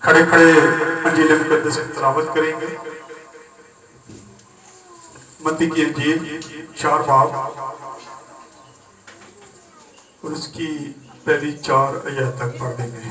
کھڑے کھڑے انجیل مقدس کی تلاوت کریں گے۔ متی کی انجیل 4 باب اور اس کی پہلی 4 آیات تک پڑھ دیں گے۔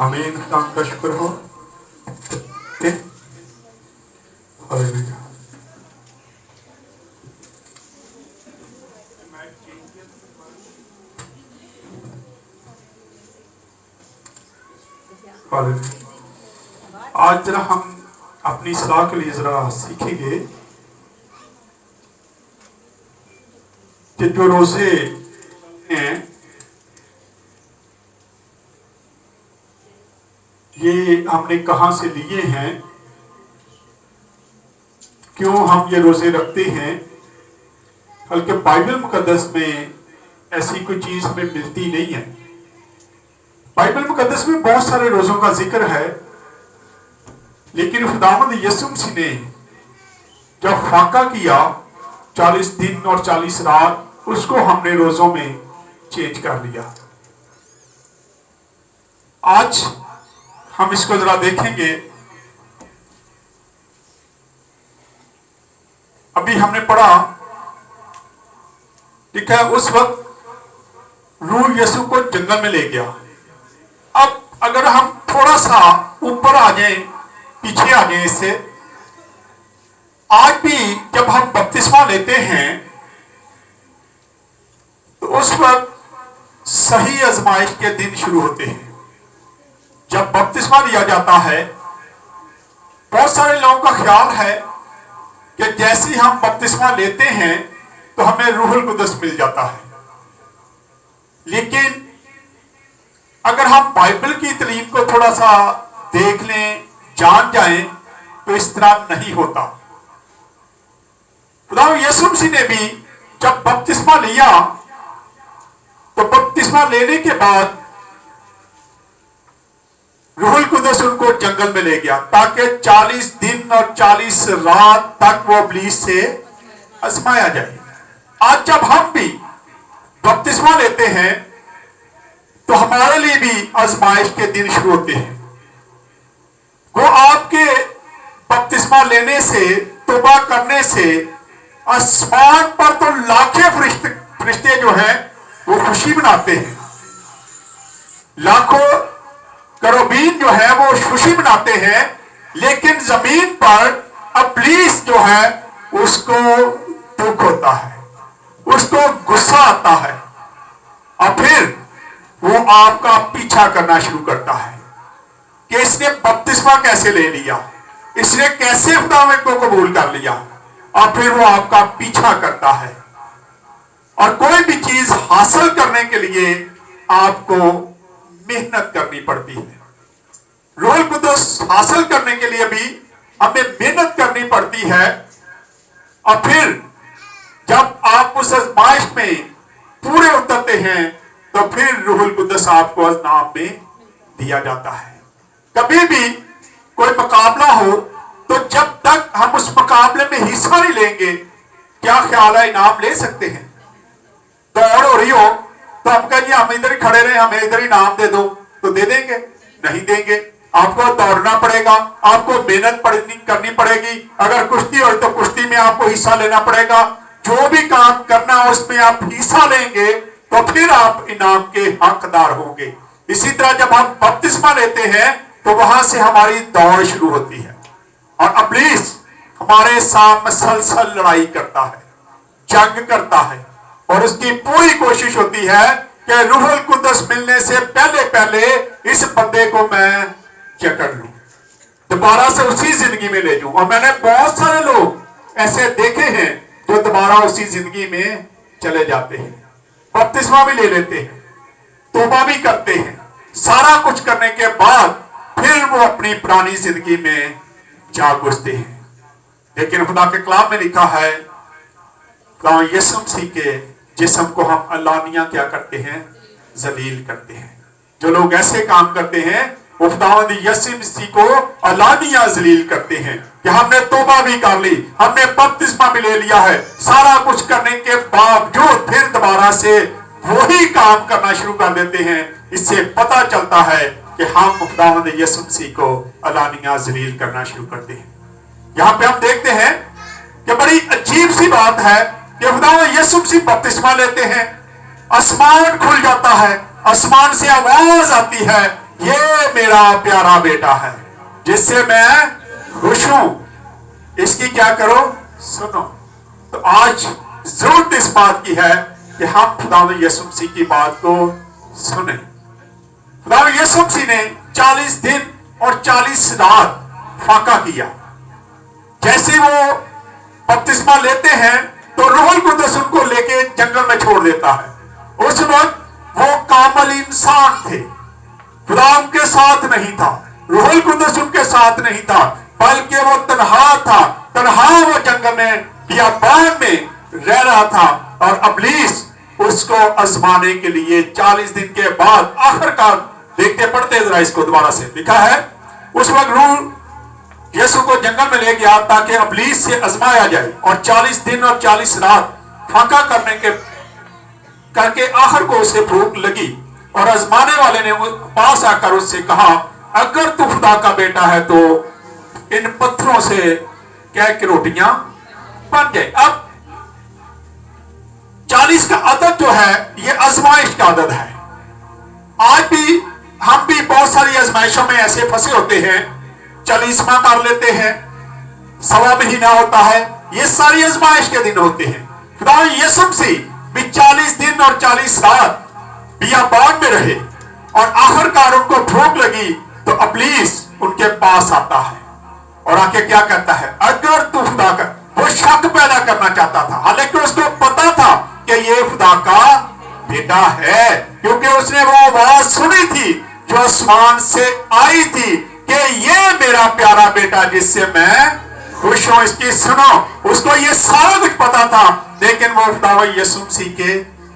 آمین۔ خدا کا شکر ہو۔ آج ذرا ہم اپنی اصلاح کے لیے ذرا سیکھیں گے کہ جو روزے ہیں یہ ہم نے کہاں سے لیے ہیں، کیوں ہم یہ روزے رکھتے ہیں۔ بلکہ بائبل مقدس میں ایسی کوئی چیز ہمیں ملتی نہیں ہے۔ بائبل مقدس میں بہت سارے روزوں کا ذکر ہے، لیکن خداوند یسوع مسیح نے جب فاقہ کیا 40 دن اور 40 رات، اس کو ہم نے روزوں میں چینج کر لیا۔ آج ہم اس کو ذرا دیکھیں گے۔ ابھی ہم نے پڑھا، ٹھیک ہے، اس وقت روح یسوع کو جنگل میں لے گیا۔ اب اگر ہم تھوڑا سا اوپر آ جائیں، پیچھے آ جائیں اس سے، آج بھی جب ہم بپتسمہ لیتے ہیں تو اس وقت صحیح آزمائش کے دن شروع ہوتے ہیں۔ جب بپتسمہ لیا جاتا ہے، بہت سارے لوگوں کا خیال ہے کہ جیسے ہم بپتسمہ لیتے ہیں تو ہمیں روح القدس مل جاتا ہے، لیکن اگر ہم بائبل کی تعلیم کو تھوڑا سا دیکھ لیں، جان جائیں، تو اس طرح نہیں ہوتا۔ خدا یسوع مسیح نے بھی جب بپتسمہ لیا تو بپتسمہ لینے کے بعد روح القدس ان کو جنگل میں لے گیا تاکہ 40 دن اور 40 رات تک وہ ابلیس سے آزمایا جائے۔ آج جب ہم بھی بپتسمہ لیتے ہیں تو ہمارے لیے بھی آزمائش کے دن شروع ہوتے ہیں۔ وہ آپ کے بپتسمہ لینے سے، توبہ کرنے سے آسمان پر تو لاکھیں فرشتے جو ہیں وہ خوشی مناتے ہیں، لاکھوں کروبین جو ہے وہ خوشی مناتے ہیں، لیکن زمین پر ابلیس جو ہے اس کو دکھ ہوتا ہے، اس کو غصہ آتا ہے، اور پھر وہ آپ کا پیچھا کرنا شروع کرتا ہے کہ اس نے بپتسمہ کیسے لے لیا، اس نے کیسے خداوند کو قبول کر لیا، اور پھر وہ آپ کا پیچھا کرتا ہے۔ اور کوئی بھی چیز حاصل کرنے کے لیے آپ کو محنت کرنی پڑتی ہے۔ روح القدس حاصل کرنے کے لیے بھی ہمیں محنت کرنی پڑتی ہے، اور پھر جب آپ اس آزمائش میں پورے اترتے ہیں تو پھر روح القدس آپ کو انعام میں دیا جاتا ہے۔ کبھی بھی کوئی مقابلہ ہو تو جب تک ہم اس مقابلے میں حصہ نہیں لیں گے، کیا خیال ہے انعام لے سکتے ہیں؟ دوڑ ہو رہی ہو تو ہم کہیں ہم ادھر ہی کھڑے رہے، ہمیں ادھر ہی انعام دے دو، تو دے دیں گے؟ نہیں دیں گے۔ آپ کو دوڑنا پڑے گا، آپ کو محنت کرنی پڑے گی۔ اگر کشتی ہو تو کشتی میں آپ کو حصہ لینا پڑے گا۔ جو بھی کام کرنا ہو اس میں آپ حصہ لیں گے تو پھر آپ انعام کے حقدار ہوں گے۔ اسی طرح جب ہم بپتسمہ لیتے ہیں تو وہاں سے ہماری دوڑ شروع ہوتی ہے، اور ابلیس ہمارے ساتھ مسلسل لڑائی کرتا ہے، جنگ کرتا ہے، اور اس کی پوری کوشش ہوتی ہے کہ روح القدس ملنے سے پہلے اس بندے کو میں क्या कर लूं, दोबारा से उसी जिंदगी में ले जाऊं। और मैंने बहुत सारे लोग ऐसे देखे हैं जो दोबारा उसी जिंदगी में चले जाते हैं, बपतिस्मा भी ले लेते हैं, तौबा भी करते हैं, सारा कुछ करने के बाद फिर वो अपनी पुरानी जिंदगी में जा घुसते हैं। लेकिन खुदा के कलाम में लिखा है, खुदा यीशु मसीह के जिस्म को हम अलानिया क्या करते हैं, जलील करते हैं। जो लोग ऐसे काम करते हैं वो खुदावंद यीशु मसीह को अलानिया जलील करते हैं कि हमने तौबा भी कर ली, हमने बपतिस्मा भी ले लिया है, सारा कुछ करने के बावजूद फिर दोबारा से वही काम करना शुरू कर देते हैं। इससे पता चलता है कि हम खुदावंद यीशु मसीह को अलानिया जलील करना शुरू करते हैं। यहाँ पे हम देखते हैं कि बड़ी अजीब सी बात है कि खुदावंद यीशु मसीह बपतिस्मा लेते हैं, आसमान खुल जाता है, आसमान से आवाज आती है, ये मेरा प्यारा बेटा है जिससे मैं खुश हूं, इसकी क्या करो, सुनो। तो आज जरूरत इस बात की है कि हम खुदावंद यीशु मसीह की बात को सुने। खुदावंद यीशु मसीह ने 40 दिन और 40 रात फाका किया। जैसे वो बपतिस्मा लेते हैं तो रूहुल कुद्दुस उनको लेके जंगल में छोड़ देता है। उस वक्त वो कामल इंसान थे, खुदा उनके साथ नहीं था, रूहुल कुद्दुस उनके साथ नहीं था, बल्कि वो तन्हा था। तन्हा वो जंगल में बियाबान में रह रहा था और इब्लीस उसको आजमाने के लिए 40 दिन के बाद आखिरकार, देखते पढ़ते जरा इसको दोबारा से, लिखा है उस वक्त रूह यीशु को जंगल में ले गया ताकि इब्लीस से आजमाया जाए। और 40 दिन और 40 रात फाका करके आखिर को उसे भूख लगी और आजमाने वाले ने पास आकर उससे कहा, अगर तू खुदा का बेटा है तो इन पत्थरों से कह के रोटियां बन जाए। अब 40 का आदत जो है ये आजमाइश का आदत है। आज भी हम भी बहुत सारी आजमाइशों में ऐसे फंसे होते हैं, 40वां कर लेते हैं, सवा महीना होता है, ये सारी आजमाइश के दिन होते हैं। खुदा यीशु मसीह भी 40 दिन और 40 रात बियाबान में रहे और आखिरकार उनको भूख लगी तो इब्लीस उनके पास आता है और आके क्या कहता है, अगर तू खुदा का, वो शक पैदा करना चाहता था, हालांकि उसको पता था कि ये खुदा का बेटा है, क्योंकि उसने वो आवाज सुनी थी जो आसमान से आई थी कि ये मेरा प्यारा बेटा जिससे मैं खुश हूं, इसकी सुनो। उसको ये सारा कुछ पता था, लेकिन वो खुदावंद यीशु मसीह के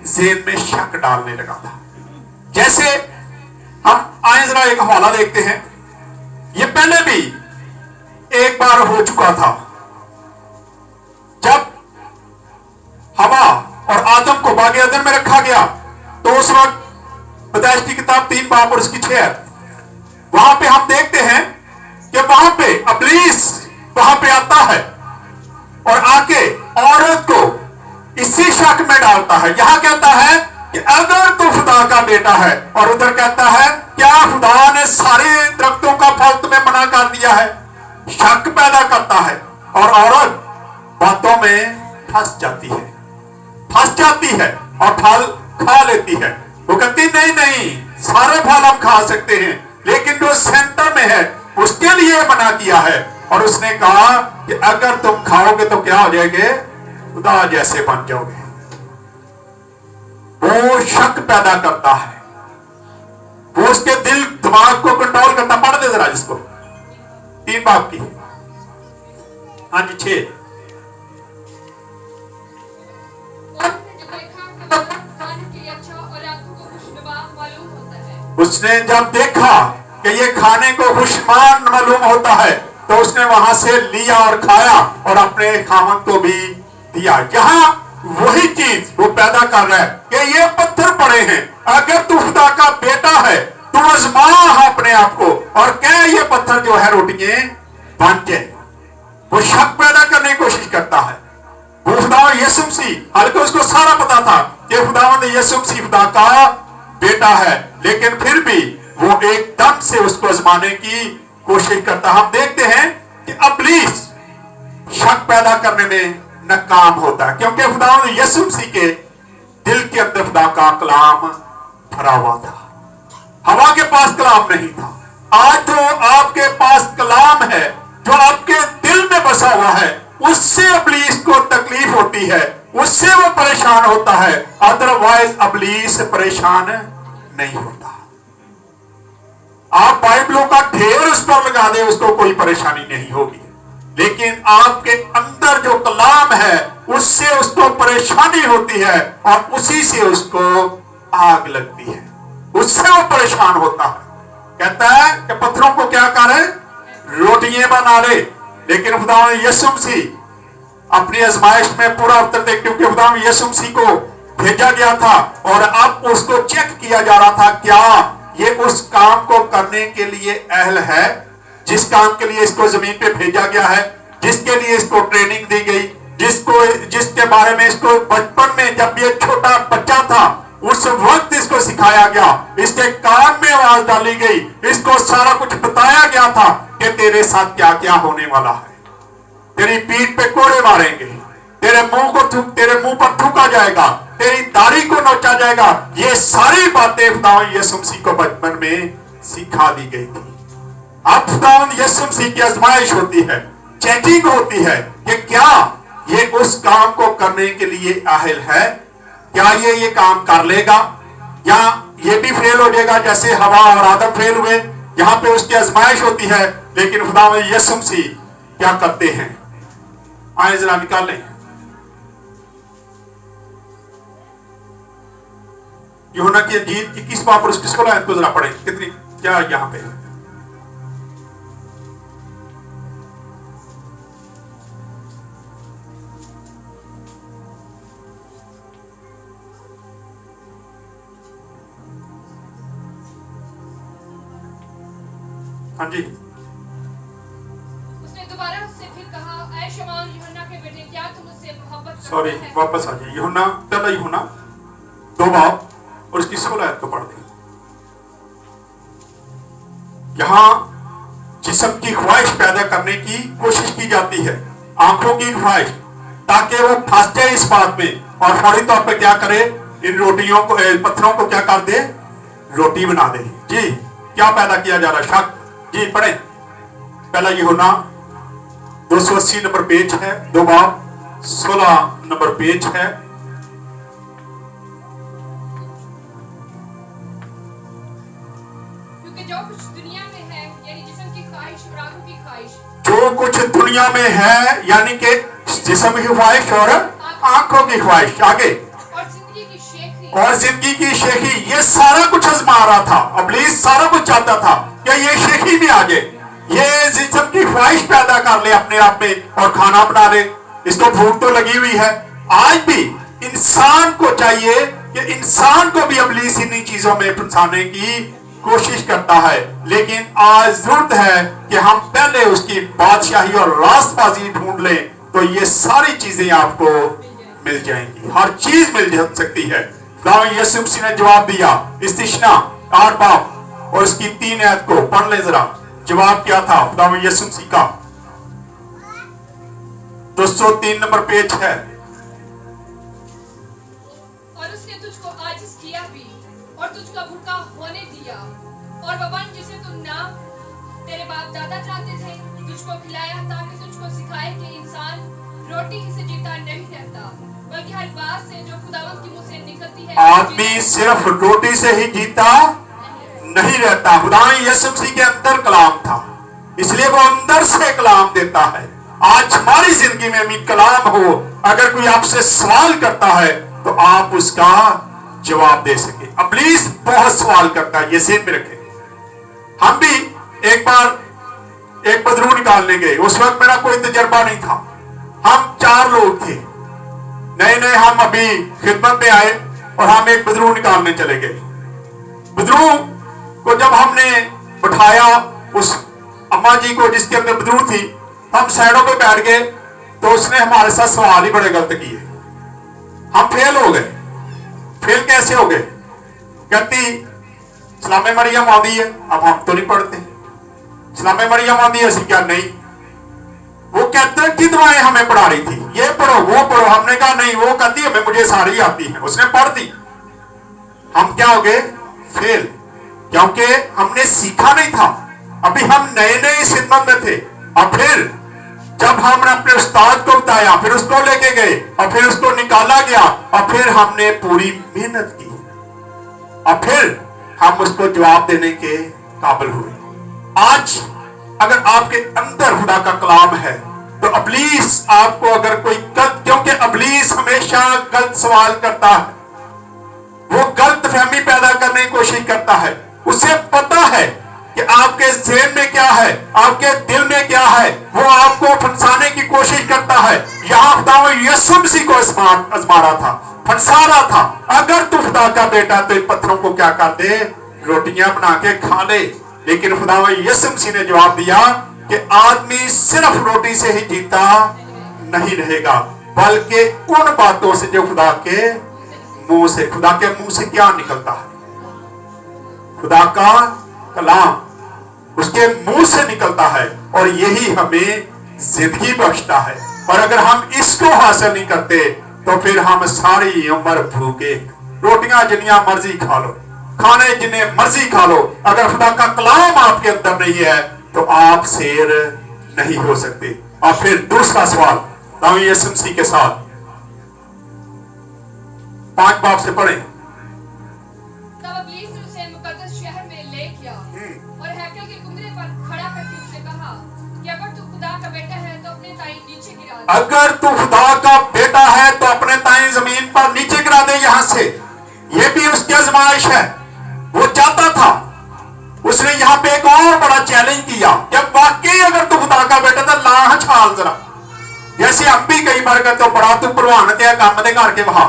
ज़हन में शक डालने लगा था। जैसे हम आए जरा एक हवाला देखते हैं, ये पहले भी एक बार हो चुका था जब हवा और आदम को बागे अदन में रखा गया। तो उस वक्त पैदाइश की किताब 3 बाब और उसकी 6, वहां पे हम देखते हैं कि वहां पे इब्लीस वहां पे आता है और आके औरत को इसी शक में डालता है। यहां कहता है कि अगर तू खुदा का बेटा है, और उधर कहता है क्या खुदा ने सारे दरख्तों का फल तुम्हें मना कर दिया है। शक पैदा करता है और औरत बातों में फंस जाती है और फल खा लेती है। वो कहती नहीं नहीं, सारे फल हम खा सकते हैं, लेकिन जो सेंटर में है उसके लिए मना किया है। और उसने कहा कि अगर तुम खाओगे तो क्या हो जाएंगे, खुदा जैसे बन जाओगे। वो शक पैदा करता है, वो उसके दिल दिमाग को कंट्रोल करता। पढ़ दे जरा जिसको 3 बाब की, हाँ जी 6। उसने जब देखा कि ये खाने को खुशमान मालूम होता है तो उसने वहां से लिया और खाया और अपने खामन को भी दिया। यहाँ वही चीज वो पैदा कर रहा है कि ये पत्थर पड़े हैं, अगर तू खुदा का बेटा है तू आजमा अपने आप को और कह ये पत्थर जो है रोटियां बन जाए। वो शक पैदा करने की कोशिश करता है। वो खुदा यीशु मसीह, हालांकि उसको सारा पता था कि खुदावंद यीशु मसीह खुदा का बेटा है, लेकिन फिर भी वो एकदम से उसको आजमाने की कोशिश करता। हम देखते हैं कि इब्लीस शक पैदा करने में नाकाम होता है, क्योंकि खुदावंद यीशु मसीह के दिल के अंदर खुदा का कलाम भरा हुआ था। हवा के पास कलाम नहीं था, آج جو آپ کے پاس کلام ہے جو آپ کے دل میں بسا ہوا ہے اس سے ابلیس کو تکلیف ہوتی ہے, اس سے وہ پریشان ہوتا ہے, ادروائز ابلیس پریشان نہیں ہوتا. آپ بائبلوں کا ڈھیر اس پر لگا دیں, اس کو کوئی پریشانی نہیں ہوگی, لیکن آپ کے اندر جو کلام ہے اس سے اس کو پریشانی ہوتی ہے اور اسی سے اس کو آگ لگتی ہے, اس سے وہ پریشان ہوتا ہے. کہتا ہے کہ پتھروں کو کیا کرے, روٹیاں بنا لے. لیکن خداوند یسوع مسیح اپنی آزمائش میں پورا اتر دے, کیونکہ خداوند یسوع مسیح کو بھیجا گیا تھا اور اب اس کو چیک کیا جا رہا تھا کیا یہ اس کام کو کرنے کے لیے اہل ہے جس کام کے لیے اس کو زمین پہ بھیجا گیا ہے, جس کے لیے اس کو ٹریننگ دی گئی, جس کے بارے میں اس کو بچپن میں جب یہ چھوٹا بچہ تھا اس وقت اس کو سکھایا گیا, اس کے کان میں آواز ڈالی گئی, اس کو سارا کچھ بتایا گیا تھا کہ تیرے ساتھ کیا کیا ہونے والا ہے. تیری پیٹھ پہ کوڑے ماریں گے, تیرے منہ پر تھوکا جائے گا, تیری داڑھی کو نوچا جائے گا. یہ ساری باتیں خداوند یسوع مسیح کو بچپن میں سکھا دی گئی تھی. اب خداوند یسوع مسیح کی آزمائش ہوتی ہے, چیکنگ ہوتی ہے کہ کیا یہ اس کام کو کرنے کے لیے اہل ہے, کیا یہ کام کر لے گا, یا یہ بھی فیل ہو جائے گا جیسے ہوا اور آدم فیل ہوئے. یہاں پہ اس کی آزمائش ہوتی ہے, لیکن خداوند یسوع مسیح کیا کرتے ہیں, آئیں ذرا نکال لیں. یوحنا کی انجیل 21 باب اور اس کی 16 آیت کو ذرا پڑھیں, کتنی کیا یہاں پہ. ہاں جی. اس نے دوبارہ اس سے پھر کہا, اے شمعون یوحنا کے بیٹے, کیا تم اس سے محبت کرتے سوری ہیں؟ واپس آ جائیے. پہلا یوحنا 2 باب اور اس کی 16 آیت کو پڑھ دیں. یہاں جسم کی خواہش پیدا کرنے کی کوشش کی جاتی ہے, آنکھوں کی خواہش, تاکہ وہ پھنس جائے اس بات میں اور فوری طور پہ کیا کرے, ان روٹیوں کو پتھروں کو کیا کر دے, روٹی بنا دے. جی کیا پیدا کیا جا رہا ہے, شک. جی پڑھیں. پہلا یوحنا 280 نمبر پیج ہے, 2 باب 16 نمبر پیج ہے. کیونکہ جو کچھ دنیا میں ہے یعنی جسم کی خواہش اور آنکھوں کی خواہش, جو کچھ دنیا میں ہے یعنی کہ جسم کی خواہش اور آنکھوں کی خواہش, آگے, اور زندگی کی شیخی, یہ سارا کچھ آزما رہا تھا. ابلیس سارا کچھ چاہتا تھا کہ یہ شیخی بھی آ جائے, یہ جسم کی خواہش پیدا کر لے اپنے آپ میں اور کھانا بنا لے. اس کو بھوک تو لگی ہوئی ہے. آج بھی انسان کو چاہیے کہ انسان کو بھی ابلیس انہی چیزوں میں پھنسانے کی کوشش کرتا ہے, لیکن آج ضرورت ہے کہ ہم پہلے اس کی بادشاہی اور راست بازی ڈھونڈ لیں, تو یہ ساری چیزیں آپ کو مل جائیں گی, ہر چیز مل جا سکتی ہے. خداوند یسوع مسیح نے جواب دیا, استثنا 8 باب اور اس کی 3 آیت کو پڑھ لیں ذرا. جواب کیا تھا خداوند یسوع مسیح کا, 203 نمبر پیج ہے. اور اس نے تجھ کو عاجز کیا بھی اور تجھ کو بھوکا ہونے دیا, اور وہ بن جسے تم نام تیرے باپ دادا چاہتے تھے تجھ کو کھلایا, تاکہ تجھ کو سکھائے کہ انسان روٹی ہی سے جیتا نہیں رہتا بلکہ ہر بات سے جو خداوند کی منہ سے نکلتی ہے. آدمی صرف روٹی سے ہی جیتا نہیں رہتا. خداوند یسوع مسیح کے اندر کلام تھا, اس لیے وہ اندر سے کلام دیتا ہے. آج ہماری زندگی میں بھی کلام ہو, اگر کوئی آپ سے سوال کرتا ہے تو آپ اس کا جواب دے سکے. ابلیس بہت سوال کرتا ہے, یہ ذہن میں رکھیں. ہم بھی ایک بار ایک بدرو نکالنے گئے, اس وقت میرا کوئی تجربہ نہیں تھا, ہم 4 لوگ تھے, نئے ہم ابھی خدمت میں آئے اور ہم ایک بدرو نکالنے چلے گئے. بدرو کو جب ہم نے بٹھایا, اس اما جی کو جس کے اندر بدرو تھی, ہم سائڈوں پہ بیٹھ گئے, تو اس نے ہمارے ساتھ سوال ہی بڑے غلط کیے. ہم فیل ہو گئے. فیل کیسے ہو گئے؟ کہتی سلام مریم آدھی ہے. اب ہم تو نہیں پڑھتے, سلام مریم آدھی ہے کیا نہیں. وہ کہتے ہیں کہ دعائیں ہمیں پڑھا رہی تھی, یہ پڑھو وہ پڑھو. ہم نے کہا نہیں, وہ کہتی ہے مجھے ساری آتی ہیں. اس نے پڑھ دی. ہم کیا ہو گئے؟ فیل, کیونکہ ہم نے سیکھا نہیں تھا. अभी हम नए नए इस खिदमत में थे, और फिर जब हमने अपने उस्ताद को बताया, फिर उसको लेके गए, और फिर उसको निकाला गया, और फिर हमने पूरी मेहनत की, और फिर हम उसको जवाब देने के काबिल हुए। आज अगर आपके अंदर खुदा का कलाम है, तो अबलीस आपको अगर कोई गलत, क्योंकि अबलीस हमेशा गलत सवाल करता है, वो गलत फहमी पैदा करने की कोशिश करता है। उसे पता है कि आपके ज़हन में क्या है, आपके दिल में क्या है, वो आपको फंसाने की कोशिश करता है। यहाँ खुदा यीशु मसीह को आजमा रहा था, फंसा रहा था। अगर तू खुदा का बेटा तो इन पत्थरों को क्या कर दे, रोटियां बना के खा ले। लेकिन खुदा यीशु मसीह ने जवाब दिया कि आदमी सिर्फ रोटी से ही जीता नहीं रहेगा, बल्कि उन बातों से जो खुदा के मुंह से, खुदा के मुंह से क्या निकलता है, खुदा का कलाम उसके मुंह से निकलता है, और यही हमें जिंदगी बख्शता है। और अगर हम इसको हासिल नहीं करते तो फिर हम सारी उम्र भूखे, रोटियां जिन्नियां मर्जी खा लो, खाने जिन्हें मर्जी खा लो, अगर खुदा का कलाम आपके अंदर नहीं है तो आप शेर नहीं हो सकते। और फिर दूसरा सवाल यीशु मसीह के साथ 5 बाब से पढ़े। तब इब्लीस ने उसे मुकद्दस शहर में ले गया और हैकल के कुंदरे पर खड़ा करके उससे कहा कि अगर तू खुदा का बेटा है तो अपने ताई नीचे गिरा दे। अगर तू खुदा का बेटा है तो अपने ताई जमीन पर नीचे गिरा दे। यहां से ये भी उसकी आजमाइश है। वो चाहता था, उसने यहाँ पे एक और बड़ा चैलेंज किया, जब वाकई अगर तू खुदा का बेटा तो ला छाल जरा। जैसे हम भी कई बार कहते हो बड़ा तू भलवान ते काम दे करके वहा,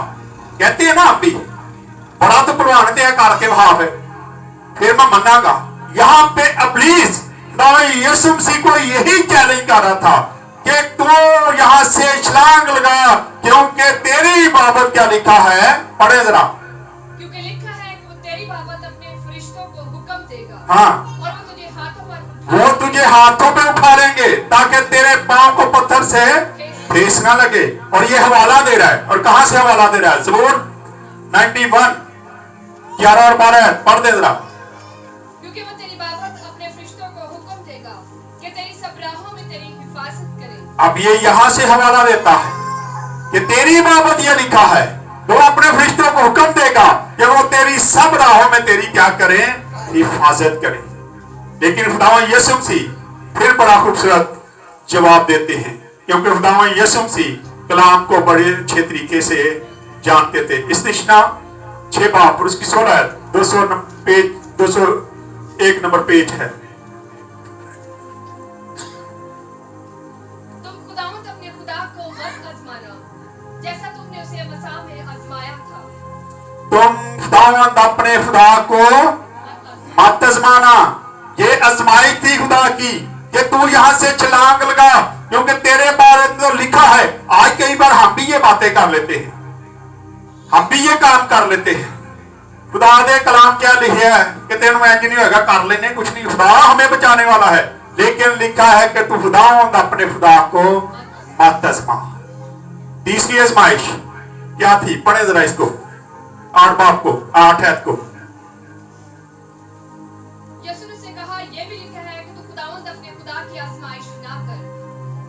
कहते हैं ना हम भी, बड़ा तू भलवान ते करके वहा, फिर मैं मनागा। यहाँ पे इब्लीस यीशु मसीह को यही चैलेंज कर रहा था कि तू यहां से छलांग लगा, क्योंकि तेरी बाबत क्या लिखा है, पढ़े जरा। क्योंकि लिखा है कि वो तेरी बाबत अपने फरिश्तों को हुक्म देगा, हाँ, और वो तुझे हाथों पे उठा लेंगे ताकि तेरे पांव को पत्थर से ठेस ना लगे। और ये हवाला दे रहा है, और कहां से हवाला दे रहा है, ज़बूर 91 11 और 12 पढ़ दे जरा। क्योंकि वो तेरी बाबत अपने फरिश्तों को हुक्म देगा कि तेरी सब राहों में तेरी हिफाजत करें। अब ये यहां से हवाला देता है कि तेरी बाबत ये लिखा है, वो अपने फरिश्तों को हुक्म देगा कि वो तेरी सब राहों में तेरी क्या करें, हिफाजत करें। लेकिन खुदावंद यीशु मसीह फिर बड़ा खूबसूरत जवाब देते हैं, क्योंकि खुदावंद यीशु मसीह कलाम को बड़े अच्छे तरीके से जानते थे। इस्तिशना 6 बाब और उसकी 16 201 नंबर पेज है। तुम खुदावंद अपने खुदा को मत आजमाना, जैसा तुमने उसे मसा में आजमाया था। तुम खुदावंद अपने खुदा को मत आजमाना। ये आजमाइश थी खुदा की कि तू यहां से छलांग लगा, क्योंकि तेरे बारे में तो लिखा है। आज कई बार हम भी ये बातें कर लेते हैं, हम भी ये काम कर लेते हैं। खुदा दे कलाम क्या लिखा है कि तेनू इंज नहीं होगा, कर लेने कुछ नहीं, खुदा हमें बचाने वाला है। लेकिन लिखा है कि तू खुदावंद अपने खुदा को मत आजमा। तीसरी आजमाइश क्या थी, पढ़े जरा इसको, 8 बाब को 8 ऐत को। यीशु ने उसे कहा, यह भी लिखा है कि तू खुदावंद अपने खुदा की आजमाइश ना कर।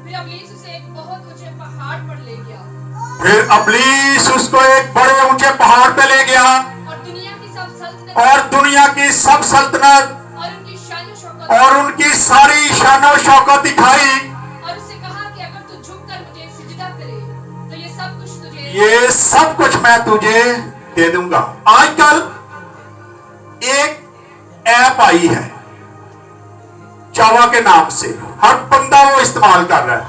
फिर इब्लीस उसे एक बहुत ऊंचे पहाड़ पर ले गया, फिर इब्लीस उसको एक बड़े ऊंचे पहाड़ पे ले गया, और दुनिया की सब सल्तनत और उनकी सारी शानो शौकत दिखाई, और उससे कहा कि अगर तू झुककर मुझे सिजदा करे तो ये सब कुछ मैं तुझे दे दूंगा। आजकल एक ऐप आई है चावा के नाम से, हर बंदा वो इस्तेमाल कर रहा है,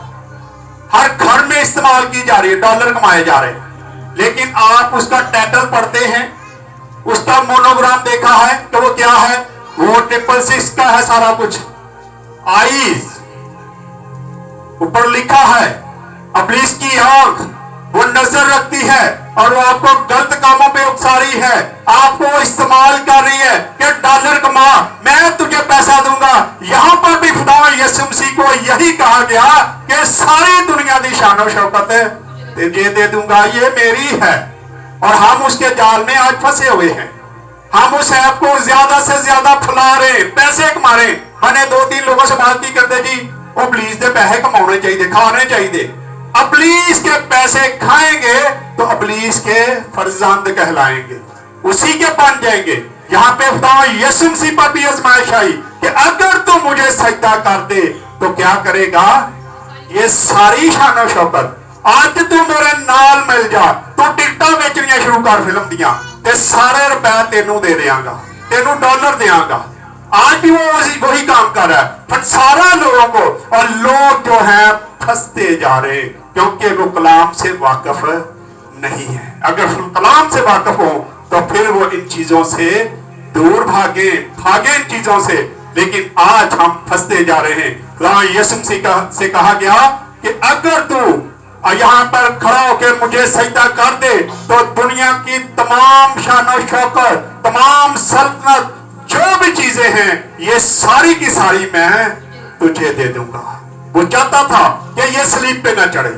हर घर में इस्तेमाल की जा रही है, डॉलर कमाए जा रहे हैं। लेकिन आप उसका टाइटल पढ़ते हैं, उसका मोनोग्राम देखा है तो वो क्या है, वो 666 का है सारा कुछ। आईज ऊपर लिखा है, इब्लीस की आंख वो नजर रखती है और वो आपको गलत कामों पे उकसा रही है, आपको इस्तेमाल कर रही है कि डॉलर कमा, मैं तुझे पैसा दूंगा। यहां पर भी खुदा यीशु मसीह को यही कहा गया कि सारी दुनिया की शान शौकत तुझे दे दूंगा, ये मेरी है। और हम उसके जाल में आज फंसे हुए हैं। हम उस ऐप को ज्यादा से ज्यादा फैला रहे, पैसे कमा रहे, मैंने 2-3 लोगों से बात की करते जी वो पुलिस के पैसे कमाने चाहिए, खाने चाहिए। अबलीस के पैसे खाएंगे तो अबलीस के फर्जंद कहलाएंगे, उसी के बन जाएंगे। यहाँ पे खुदा यीशु मसीह पर भी आजमाइश आई कि अगर तू मुझे सजदा कर दे तो क्या करेगा? ये सारी शान शौकत आज तू मेरे नाल मिल जा, तू टिकटा बेचनिया शुरू कर फिल्म दियां ते सारे रुपए तेनू दे देंगा, तेनू डॉलर देंगा। आज भी वो वही काम कर रहा है, फंसारा लोगों को, और लोग जो हैं फंसते जा रहे हैं क्योंकि वो कलाम से वाकिफ नहीं है। अगर कलाम से वाकिफ हो तो फिर वो इन चीजों से दूर भागे इन चीजों से। लेकिन आज हम फंसते जा रहे हैं। खुदा यीशु मसीह से कहा गया कि अगर तू यहाँ पर खड़ा होकर मुझे सजदा कर दे तो दुनिया की तमाम शान शौकत, तमाम सल्तनत, जो भी चीजें हैं, ये सारी की सारी मैं तुझे दे दूंगा। वो चाहता था कि ये सलीब पे ना चढ़े,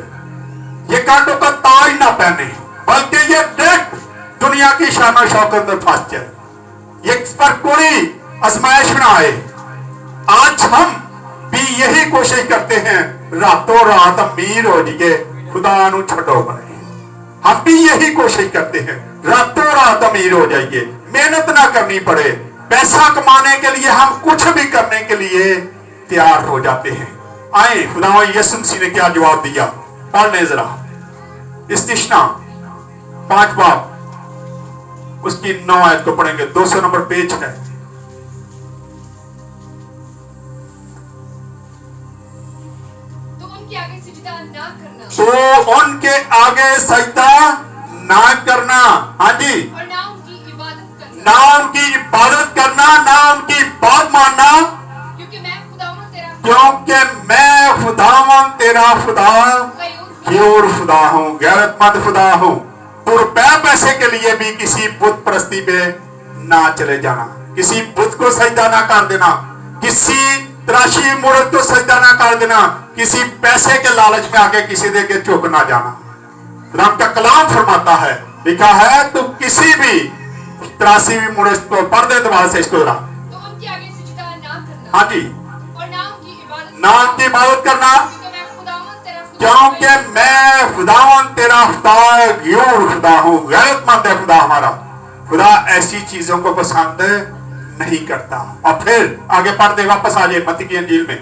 ये कांटों का ताज ना पहने, बल्कि ये डायरेक्ट दुनिया की शान शौकत में फंस जाए, ये इस पर कोई आजमाइश ना आए। आज हम भी यही कोशिश करते हैं, रातों रात अमीर हो जाइए, खुदा नु छड़ो बने। हम भी यही कोशिश करते हैं, रातों रात अमीर हो जाइए, मेहनत ना करनी पड़े, पैसा कमाने के लिए हम कुछ भी करने के लिए तैयार हो जाते हैं। आए खुदा यीशु मसीह ने क्या जवाब दिया, पढ़ने जरा इस्तिश्ना 5 बाब उसकी 9 आयत को पढ़ेंगे। 200 नंबर पेज है। तो उनके आगे सजदा ना करना, तो उनके आगे सजदा ना करना, हाँ जी, और ना उनकी इबादत करना, ना उनकी इबादत करना, ना उनकी बात मानना, क्योंकि मैं खुदावन तेरा खुदा क्योर खुदा हूँ, गैरतमंद खुदा हूँ। तो रुपए पैसे के लिए भी किसी बुत परस्ती पे ना चले जाना, किसी बुत को सजदा ना कर देना, किसी तराशी मूर्त को सजदा ना कर देना, किसी पैसे के लालच में आके किसी दे के झुक ना जाना। रब का कलाम फरमाता है, लिखा है, तो किसी भी तराशी मूर्त को पढ़ दे दोबारा से इसको जरा। तो उनके आगे सजदा ना करना, हाँ जी, और ना उनकी इबादत ना उनकी इबादत करना, क्योंकि मैं खुदावन तेरा खुदा गियोर खुदा हूँ, गैरतमंद है खुदा हमारा। खुदा ऐसी चीजों को पसंद नहीं करता। और फिर आगे पढ़ते वापस आ जाए मत्ती की इंजील में,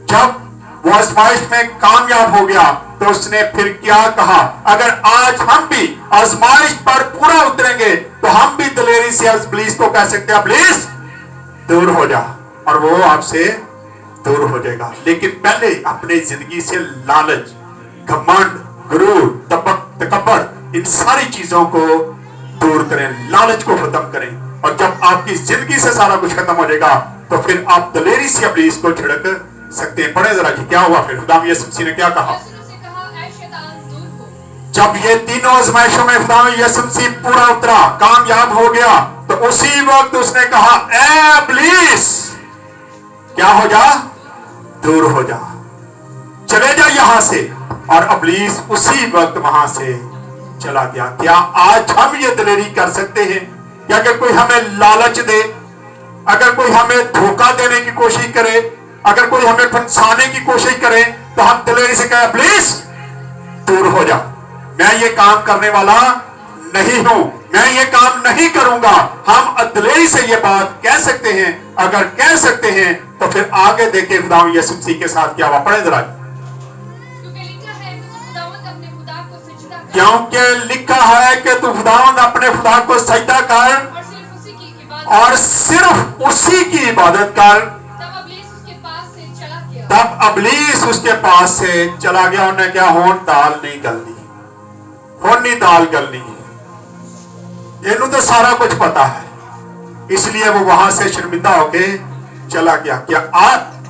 जब वो आजमाइश में कामयाब हो गया तो उसने फिर क्या कहा, अगर आज हम भी आजमाइश पर पूरा उतरेंगे तो हम भी दलेरी से इब्लीस को कह सकते हैं, इब्लीस दूर हो जा, और वो आपसे दूर हो जाएगा। लेकिन पहले अपने जिंदगी से लालच, घमंड, गुरूर, तकब्बर, इन सारी चीजों को दूर करें, लालच को खत्म करें। और जब आपकी जिंदगी से सारा कुछ खत्म हो जाएगा तो फिर आप दलेरी से इब्लीस को छिड़क सकते हैं। पढ़े जरा कि क्या हुआ फिर, खुदा यीशु मसीह ने क्या कहा। जब ये तीनों आजमाइशों में खुदा यीशु मसीह पूरा उतरा, कामयाब हो गया, तो उसी वक्त उसने कहा, ए इब्लीस क्या हो जा, दूर हो जा, चले जा यहां से। और इब्लीस उसी वक्त वहां से चला गया। क्या आज हम ये दलेरी कर सकते हैं कि अगर कोई हमें लालच दे, अगर कोई हमें धोखा देने की कोशिश करे, अगर कोई हमें फंसाने की कोशिश करे, तो हम दलेरी से कहें, प्लीज दूर हो जा, मैं ये काम करने वाला नहीं हूं, मैं ये काम नहीं करूंगा। हम दलेरी से ये बात कह सकते हैं। अगर कह सकते हैं तो फिर आगे देखें खुदा यीशु मसीह के साथ क्या हुआ। पढ़े जरा, क्योंकि लिखा है कि तू खुदावंद अपने खुदा को सजदा कर और सिर्फ उसी की इबादत कर। तब इब्लीस उसके पास से चला गया। उन्हें क्या होन दाल नहीं गलनी, होनी दाल गलनी, इन्हों तो सारा कुछ पता है, इसलिए वो वहां से शर्मिंदा होके चला गया। क्या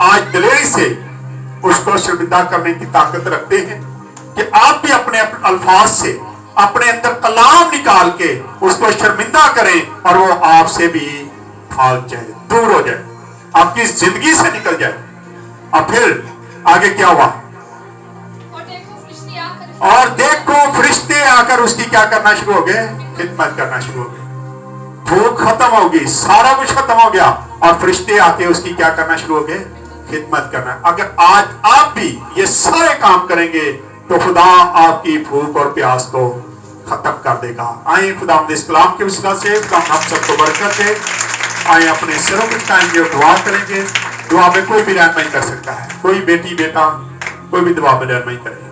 आज दलेरी से उसको शर्मिंदा करने की ताकत रखते हैं कि आप भी अपने अल्फाज से अपने अंदर कलाम निकाल के उसको शर्मिंदा करें और वो आपसे भी भाग जाए, दूर हो जाए, आपकी जिंदगी से निकल जाए। और फिर आगे क्या हुआ, और देखो फरिश्ते आकर उसकी क्या करना शुरू हो गए, खिदमत करना शुरू हो गए। भूख खत्म होगी, सारा कुछ खत्म हो गया और फरिश्ते आके उसकी क्या करना शुरू हो गए? खिदमत करना। अगर आज आप भी ये सारे काम करेंगे तो खुदा आपकी भूख और प्यास को खत्म कर देगा। आए खुदा इस कलाम के वसीला से खुदा हम सबको बरकत दे। आए अपने सिरों को झुकाएंगे और दुआ करेंगे। दुआ में कोई भी रहनुमाई कर सकता है, कोई बेटी बेटा कोई भी दुआ में रहनुमाई करे।